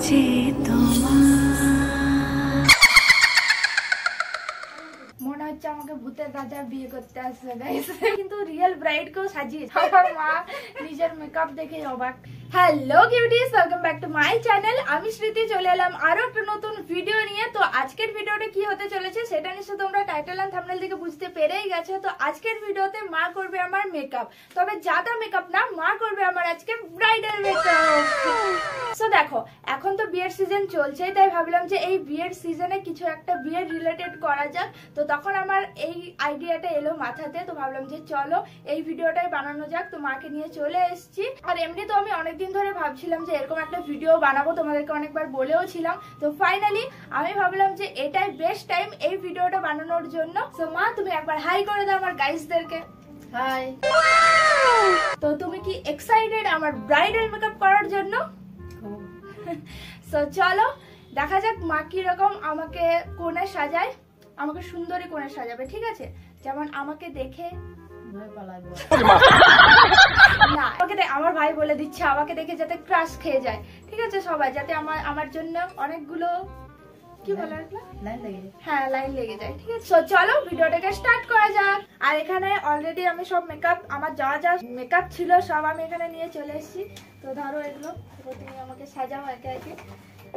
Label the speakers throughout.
Speaker 1: যে মনে হচ্ছে আমাকে ভূতের রাজা বিয়ে করতে আসবে গাইস, কিন্তু রিয়েল ব্রাইড কেও সাজিয়ে আমার মা নিজের মেকআপ দেখে অবাক। Hello cuties, welcome back to my channel. আমি স্মৃতি চলে এলাম আরো একটা নতুন ভিডিও নিয়ে। তো আজকের ভিডিওটা কি হতে চলেছে সেটা নিশ্চয়ই তোমরা টাইটেল এন্ড থাম্বনেল থেকে বুঝতে পেরেই গেছো। তো আজকের ভিডিওতে মা করবে আমার মেকআপ, তবে জাদা মেকআপ না, মা করবে আমার আজকে ব্রাইডাল মেকআপ। সো দেখো, এখন তো বিয়ের সিজন চলছেই, তাই ভাবলাম যে এই বিয়ের সিজনে কিছু একটা বিয়ের রিলেটেড করা যাক। তো তখন আমার এই আইডিয়াটা এলো মাথাতে, তো ভাবলাম যে চলো এই ভিডিওটাই বানানো যাক। তো মাকে নিয়ে চলে এসেছি। আর এমনি তো আমি অনেকদিন ধরে ভাবছিলাম যে এরকম একটা ভিডিও বানাবো, তোমাদেরকে অনেকবার বলেও ছিলাম। তো ফাইনালি আমি ভাবলাম যে এটাই বেস্ট টাইম এই ভিডিওটা বানানোর জন্য। সো মা, তুমি একবার হাই করে দাও আমার গাইসদেরকে। হাই। তো তুমি কি এক্সাইটেড আমার ব্রাইডাল মেকআপ করার জন্য? সো চলো দেখা যাক মা কিরকম আমাকে কোণে সাজায়। আমাকে সুন্দরী কোণে সাজাবে, ঠিক আছে? যেমন আমাকে দেখে না, আমার ভাই বলে দিচ্ছে আমাকে দেখে যাতে ক্রাশ খেয়ে যায়, ঠিক আছে সবাই, যাতে আমার জন্য অনেকগুলো কি বলে হ্যাঁ লাইন লেগে যায়, ঠিক আছে? চলো ভিডিওটাকে স্টার্ট করা যাক। আর এখানে অলরেডি আমি সব মেকআপ, আমার যা যা মেকআপ ছিল সব আমি এখানে নিয়ে চলে এসেছি। তো ধরো এগুলো, তুমি আমাকে সাজাও একে একে।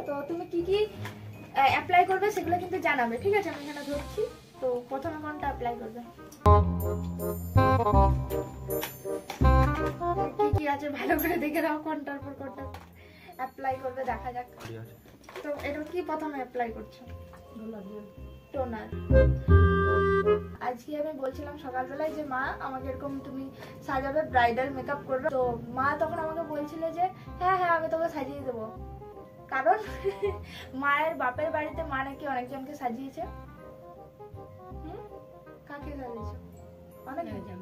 Speaker 1: তো তুমি কি কি অ্যাপ্লাই করবে সেগুলো কিন্তু জানাবে, ঠিক আছে? আমি এখানে ধরছি। তো প্রথমে কোনটা অ্যাপ্লাই করবে, কি কি আছে ভালো করে দেখে নাও, কোনটার পর কোনটা অ্যাপ্লাই করবে দেখা যাক। তো এটা কি প্রথমে অ্যাপ্লাই করছো? টোনার। আজকে আমি বলছিলাম সকালবেলায় যে মা আমাকে এরকম তুমি সাজাবে, ব্রাইডাল মেকআপ করবে। তো মা তখন আমাকে বলছিল যে হ্যাঁ হ্যাঁ আমি তোকে সাজিয়ে দেবো, কারণ মায়ের বাপের বাড়িতে মা নাকি অনেকজনকে সাজিয়েছে। কাকে সাজিয়েছে? অনেকজন।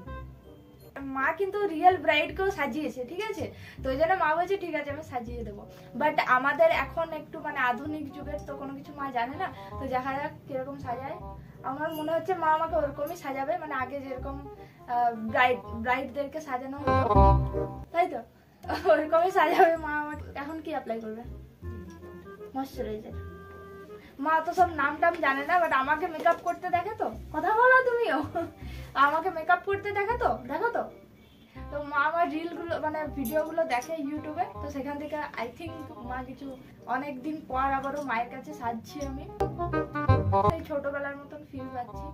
Speaker 1: মা কিন্তু রিয়েল ব্রাইড কেও সাজিয়েছে, ঠিক আছে? তো ওই জন্য মা বলছে ঠিক আছে আমি সাজিয়ে দেবো। বাট আমাদের এখন একটু মানে আধুনিক যুগের, তো কোনো কিছু মা জানে না। তো দেখা যাক কিরকম সাজায়। আমার মনে হচ্ছে মা আমাকে ওরকমই সাজাবে, মানে আগে যেরকম ব্রাইডদেরকে সাজানো হতো, তাই তো ওরকমই সাজাবে মা আমাকে। এখন কি অ্যাপ্লাই করবে? ময়শ্চারাইজার। মা তো সব নাম টাম জানে না, বাট আমাকে মেকআপ করতে দেখে তো। কথা বলো তুমিও, আমাকে মেকআপ করতে দেখে তো, দেখো তো। তো মা আমার রিলগুলো মানে ভিডিওগুলো দেখে ইউটিউবে, তো সেখান থেকে আই থিঙ্ক মা কিছু অনেকদিন পর আবারও মায়ের কাছে সাজছি আমি। সেই ছোটবেলার মতন ফিল পাচ্ছি।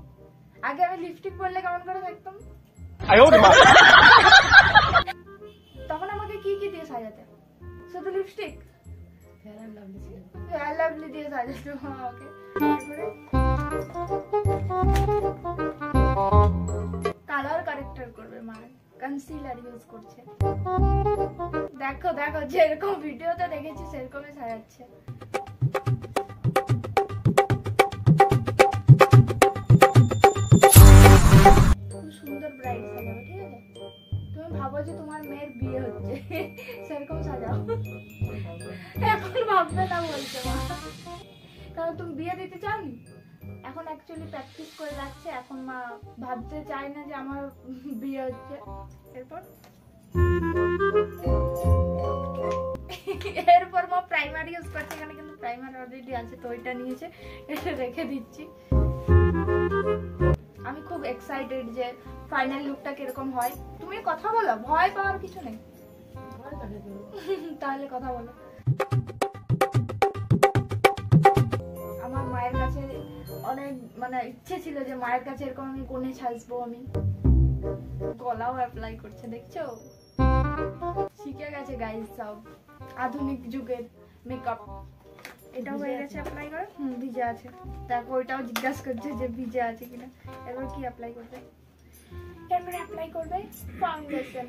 Speaker 1: আগে আমি লিপস্টিক পরলে কেমন করে থাকতাম, তখন আমাকে কি কি দিয়ে সাজাতে? শুধু লিপস্টিক, ফেয়ার লাভলি দিয়ে সাজাতো আমাকে। কালার কারেক্টর করবে মা, কনসিলার ইউজ করছে। দেখো দেখো, যেরকম ভিডিওতে দেখেছি সেরকমই সাজাচ্ছে। খুব সুন্দর ব্রাইড সাজাবে, ঠিক আছে? তুমি ভাবো যে তোমার মেয়ের বিয়ে হচ্ছে, সেরকম সাজাও। এখন ভাববে না বলছে মা, কারণ তুমি বিয়ে দিতে চাওনি। এখন অ্যাকচুয়ালি প্র্যাকটিস করে রাখছে, এখন মা ভাবতে চায় না যে আমার বিয়ে হচ্ছে। এরপর মা প্রাইমার ইউজ করছে, এখানে কিন্তু প্রাইমার অলরেডি আছে, তো ওইটা নিয়েছে, এটা রেখে দিচ্ছি। আমি খুব এক্সাইটেড যে ফাইনাল লুকটা কিরকম হয়। তুমি কথা বলো, ভয় পাওয়ার কিছু নেই। তাহলে কথা বলো। আমার মায়ের কাছে অনেক মানে ইচ্ছে ছিল যে মায়ের কাছে এরকম আমি কোণে সাজবো। আমি গলাও অ্যাপ্লাই করছে, দেখছো? শিখে গেছে গাইস সব আধুনিক যুগের মেকআপ। এটাও হয়ে গেছে অ্যাপ্লাই করা। ভিজে আছে, দেখো ওইটাও জিজ্ঞাসা করছে যে ভিজে আছে কিনা। এবার কি অ্যাপ্লাই করবে? এরপরে অ্যাপ্লাই করবে ফাউন্ডেশন।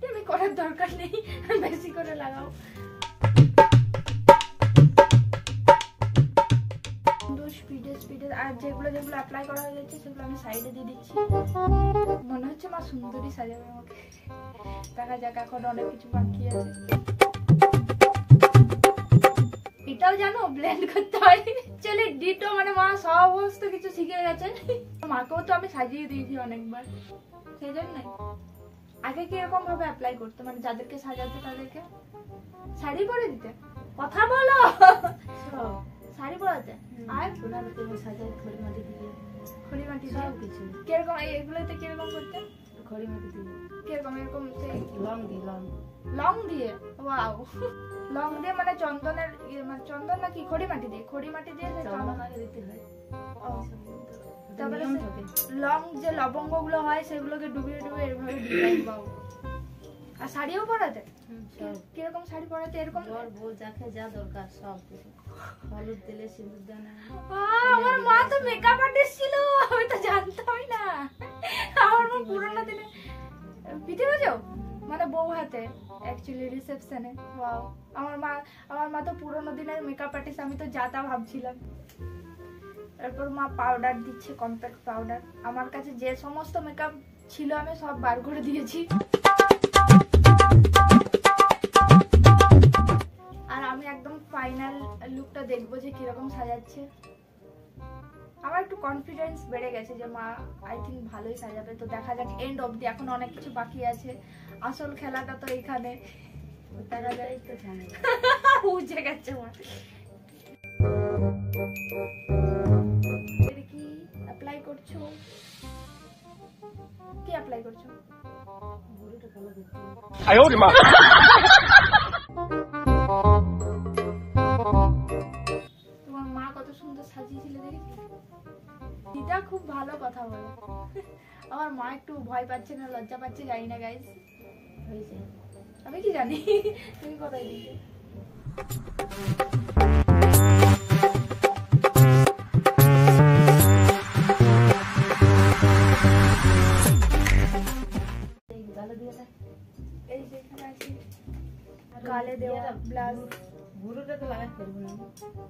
Speaker 1: আমি করার দরকার নেই, বেশি করে লাগাও। স্পিডে স্পিডে। আর যেগুলো যেগুলো অ্যাপ্লাই করা হয়ে যাচ্ছে সেগুলো আমি সাইডে দিয়ে দিচ্ছি। মনে হচ্ছে মা সুন্দরী সাজাবে আমাকে। দেখা যাক, এখন অনেক কিছু বাকি আছে। এটাও জানো ব্লেন্ড করতে হয়। চলে ডিটো মানে মা সমস্ত কিছু শিখে গেছে। মাকেও তো আমি সাজিয়ে দিয়েছি অনেকবার, সেই জন্য আগে কি এরকম ভাবে অ্যাপ্লাই করতে, মানে যাদেরকে সাজাতে তাদেরকে শাড়ি পরে দিতে? কথা বলো। শাড়ি পরাতে আর
Speaker 2: সাজাই খড়ি মাটি দিয়ে,
Speaker 1: খড়ি মাটি
Speaker 2: সব কিছু
Speaker 1: কিরকম, এগুলোতে কিরকম করতে?
Speaker 2: খড়ি মাটি দিয়ে
Speaker 1: কিরকম এরকম সেই
Speaker 2: লং দিয়ে
Speaker 1: লং দিয়ে? ওয়াও, লং দিয়ে মানে চন্দনের মানে চন্দন নাকি খড়ি মাটি দিয়ে? খড়ি মাটি দিয়ে
Speaker 2: চন্দন আগে দিতে হয়।
Speaker 1: তারপরে লং যে লবঙ্গ গুলো হয় সেগুলোকে ডুবিয়ে ডুবিয়ে এভাবে ডিজাইন পাও। আর শাড়িও পরাতে? কিরকম শাড়ি পরাতে? এরকম
Speaker 2: বল যাকে যা দরকার সব কিছু, হলুদ দিলে সিঁদুর দানা।
Speaker 1: আমার মা তো মেকআপ আর্টিস্ট ছিল, আমি তো জানতামই না। আমার মা পুরোনো দিনে পিঠে বাজাও মানে বউ হাতে অ্যাকচুয়ালি রিসেপশনে। ওয়াও, আমার মা তো পুরোনো দিনের মেকআপ আর্টিস্ট, আমি তো যা তা ভাবছিলাম। তারপর মা পাউডার দিচ্ছে, কম্প্যাক্ট পাউডার। আমার কাছে যে সমস্ত মেকআপ ছিল আমি সব বার করে দিয়েছি। আর আমি একদম ফাইনাল লুকটা দেখবো যে কিরকম সাজাচ্ছে। আমার একটু কনফিডেন্স বেড়ে গেছে যে মা আই থিঙ্ক ভালোই সাজাবে। তো দেখা যাক এন্ড অবধি, এখন অনেক কিছু বাকি আছে। আসল খেলাটা তো এখানে। দেখা যায় তো বুঝে গেছে মা। কি অ্যাপ্লাই করছো? কি অ্যাপ্লাই করছো?
Speaker 2: ভুরুটা কালো দেখতে।
Speaker 1: তোমার মা কত সুন্দর সাজিয়েছিল দেখেছি। দিদা খুব ভালো কথা বলে। আমার মা একটু ভয় পাচ্ছে না লজ্জা পাচ্ছে জানি না গাইস।
Speaker 2: হয়েছে
Speaker 1: আমি কি জানি। তুমি কোথায় দিতে? এই যে এখানে আছে গালে দেওয়া ব্লাউজ।
Speaker 2: ভুরুটা তো লাগাতে পারবো না,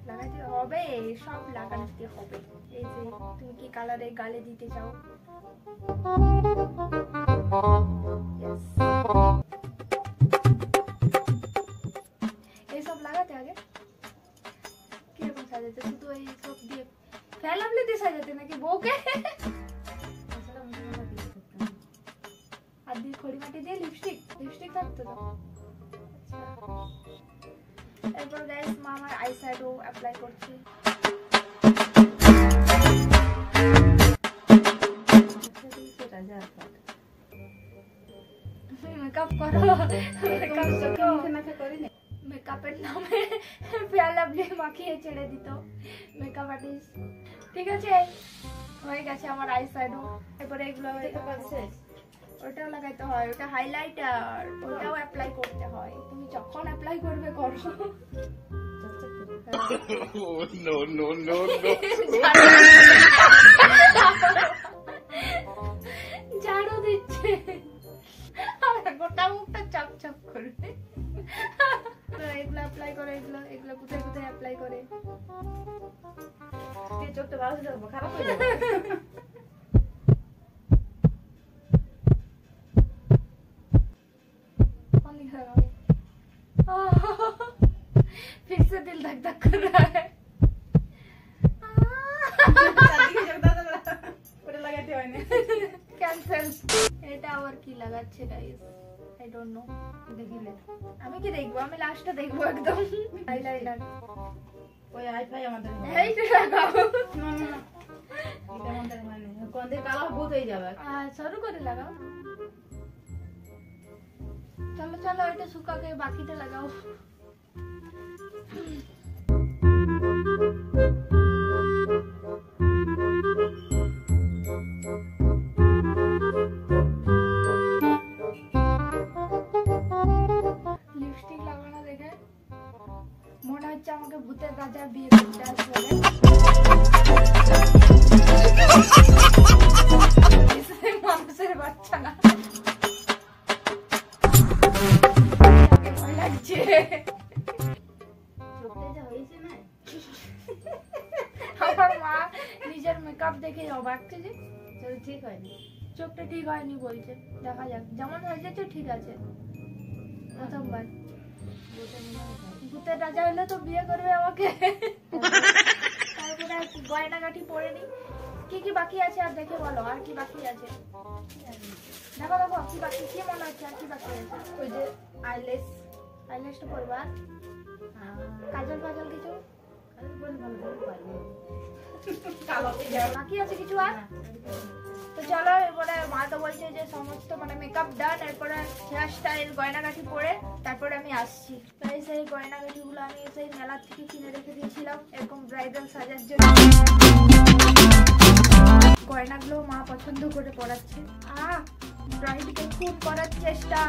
Speaker 1: লাগাতে হবে, সব লাগাতে হবে। এই যে তুমি কি কালারে গালে দিতে চাও? এইসব লাগাতে আগে কিরকম সাজাতে? শুধু এই সব দিয়ে ফেল আপলে দিয়ে সাজাতে নাকি বউকে? আর দিয়ে খড়ি মাটি দিয়ে লিপস্টিক থাকতো তো। এরপর গাইস মা আমার আই শ্যাডো অ্যাপ্লাই করছে। মেকআপ করো, মেকআপের নামে ফেয়ার লাভলি মাখিয়ে ছেড়ে দিত মেকআপ আর্টিস্ট। ঠিক আছে, হয়ে গেছে আমার আই শ্যাডো। এরপরে এগুলো ওটাও লাগাইতে হয়, ওটা হাইলাইটার, ওটাও অ্যাপ্লাই করতে হয়। তুমি যখন অ্যাপ্লাই করবে করো।
Speaker 3: No, no, no, no.
Speaker 1: ঝাড়ু দিচ্ছে, গোটা মুখটা চাপ চাপ করবে। এগুলো অ্যাপ্লাই করে, এগুলো কোথায় কোথায় অ্যাপ্লাই করে।
Speaker 2: চোখটা ভালো যাবো, খারাপ হয়ে যাবে।
Speaker 1: फिर से दिल धक धक कर रहा है। कैंसिल। এটা আবার কি লাগাচ্ছে গাইস? I don't know. দেখিলে আমি কি দেখবো? আমি লাস্টে দেখবো একদম। আইলাইনার
Speaker 2: ওই আইফাই আমাদের
Speaker 1: এইটা লাগাও।
Speaker 2: না না না, এটা আমাদের মানে কোনদের কালো ভূত হয়ে যাবে।
Speaker 1: শুরু করে লাগাও। চলো চলো, এটা শুকাকে বাকিটা লাগাও। লিপস্টিক লাগানো দেখে মনে হচ্ছে আমাকে ভূতের রাজা বিয়ে করতে আসবে। মানুষের বাচ্চা না, ভয় লাগছে। আমার মা নিজের মেকআপ দেখে অবাক যে
Speaker 2: ঠিক হয়নি,
Speaker 1: চোখটা ঠিক হয়নি বলছে। দেখা যাক, যেমন হয়েছে ঠিক আছে। প্রথমবার ভূতের রাজা হলে তো বিয়ে করবে আমাকে। তারপরে গয়নাগাটি পরে নি। কি কি বাকি আছে আর দেখে বলো, আর কি বাকি আছে দেখো দেখো, কি বাকি, কি মনে হচ্ছে আর কি বাকি আছে?
Speaker 2: ওই যে
Speaker 1: আইলেসটা করবা, কাজল ফাজল কিছু বাকি আছে কিছু আর? তো চলো এবারে মা তো বলছে যে সমস্ত মানে মেকআপ ডান, এরপরে হেয়ার স্টাইল গয়নাগাটি পরে তারপরে আমি আসছি। তাই সেই গয়নাগাটি গুলো আমি সেই মেলা থেকে কিনে রেখে দিয়েছিলাম এরকম ব্রাইডাল সাজার জন্য। গয়নাগুলো মা পছন্দ করে পরাচ্ছে, ব্রাইডকে খুব করার চেষ্টা।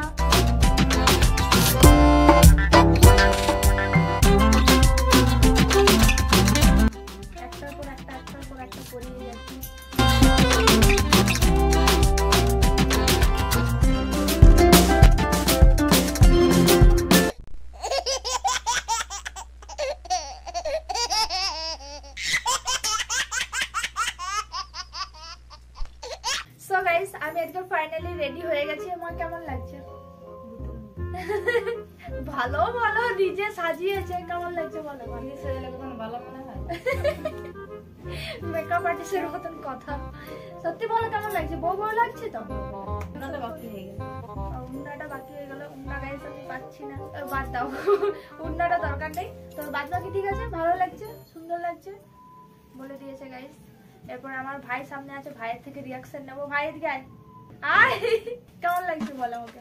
Speaker 1: একটার পর একটা পরিয়ে যাচ্ছি। সো গাইস আমি আজকে ফাইনালি রেডি হয়ে গেছি। আমার কেমন লাগছে? ভালো ভালো নিজে সাজিয়েছে, কেমন লাগছে বলো?
Speaker 2: ভালো মনে হয়
Speaker 1: মেকআপ আর্টিস্টের মতন কথা। সত্যি বলো কেমন লাগছে? বউ বউ লাগছে তো?
Speaker 2: উনাটা বাকি হয়ে গেল,
Speaker 1: উন্নাটা বাকি হয়ে গেল। উন্না গাইস আমি পাচ্ছি না, বাদ দাও, উন্নাটা দরকার নেই। তো বাদ বাকি ঠিক আছে, ভালো লাগছে, সুন্দর লাগছে বলে দিয়েছে গাইস। এরপর আমার ভাই সামনে আছে, ভাইয়ের থেকে রিয়াকশন নেবো। ভাই এদিকে আয়, আয় কেমন লাগছে বলো আমাকে?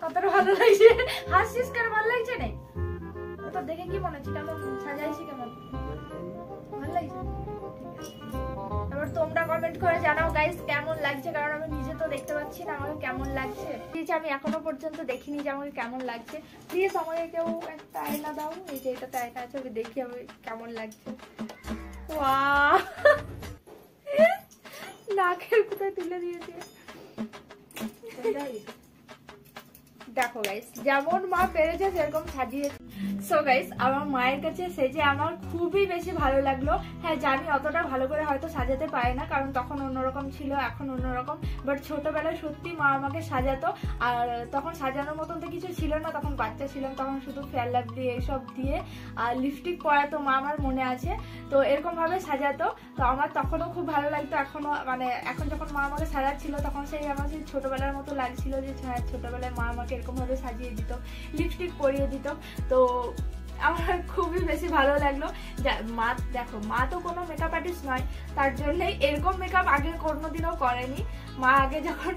Speaker 1: কতটা ভালো লাগছে? হাসছিস কেন? ভালো লাগছে না তো? দেখে কি মনে হচ্ছে? কেমন সাজাইছি? কেমন ভালো লাগছে? এবার তোমরা কমেন্ট করে জানাও গাইস কেমন লাগছে, কারণ আমি নিজে তো দেখতে পাচ্ছি না আমাকে কেমন লাগছে। আমি এখনো পর্যন্ত দেখিনি যে আমাকে কেমন লাগছে। প্লিজ আমাকে কেউ একটা আয়না দাও। এই যে এটাতে আয়না আছে, আমি দেখি আমি কেমন লাগছে। ওয়াও, নাকের কোথায় তুলে দিয়েছে। দেখো গাইস যেমন মা পেরেছে সেরকম সাজিয়েছে। সো গাইস আমার মায়ের কাছে সেজে আমার খুবই বেশি ভালো লাগলো। হ্যাঁ জানি অতটা ভালো করে হয়তো সাজাতে পারে না, কারণ তখন অন্যরকম ছিল, এখন অন্যরকম। বাট ছোটবেলায় সত্যি মা আমাকে সাজাতো, আর তখন সাজানোর মতন তো কিছু ছিল না, তখন বাচ্চা ছিলাম, তখন শুধু ফেয়ার লাভলি এইসব দিয়ে আর লিপস্টিক পরাতো মা, আমার মনে আছে। তো এরকম ভাবে সাজাতো, তো আমার তখনও খুব ভালো লাগতো। এখনো মানে এখন যখন মা আমাকে সাজাচ্ছিল তখন সেই আমার সেই ছোটবেলার মতো লাগছিল যে হ্যাঁ ছোটবেলায় মা আমাকে এরকম ভাবে সাজিয়ে দিত, লিপস্টিক পরিয়ে দিত। তো আমার খুবই বেশি ভালো লাগলো। মা দেখো, মা তো কোনো মেকআপ আর্টিস্ট নয়, তার জন্যই এরকম মেকআপ আগে কোনোদিনও করেনি। মা আগে যখন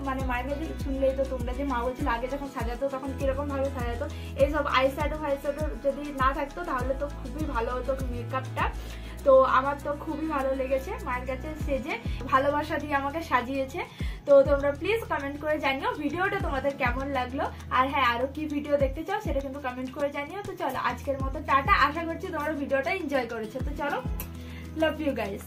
Speaker 1: মানে মায়ের কাছে শুনলেই তো তোমরা যে মা বলছিল আগে যখন সাজাতো তখন কিরকম ভাবে সাজাতো, এইসব আইশ্যাডো ফাইশ্যাডো যদি না থাকতো তাহলে তো খুবই ভালো হতো মেকআপটা। তো আমার তো খুবই ভালো লেগেছে মায়ের কাছে সেজে, ভালোবাসা দিয়ে আমাকে সাজিয়েছে। তো তোমরা প্লিজ কমেন্ট করে জানিও ভিডিওটা তোমাদের কেমন লাগলো, আর হ্যাঁ আরো কি ভিডিও দেখতে চাও সেটা কিন্তু কমেন্ট করে জানিও। তো চলো আজকের মতো টাটা, আশা করছি তোমরা ভিডিওটা এনজয় করেছো। তো চলো, লাভ ইউ গাইস।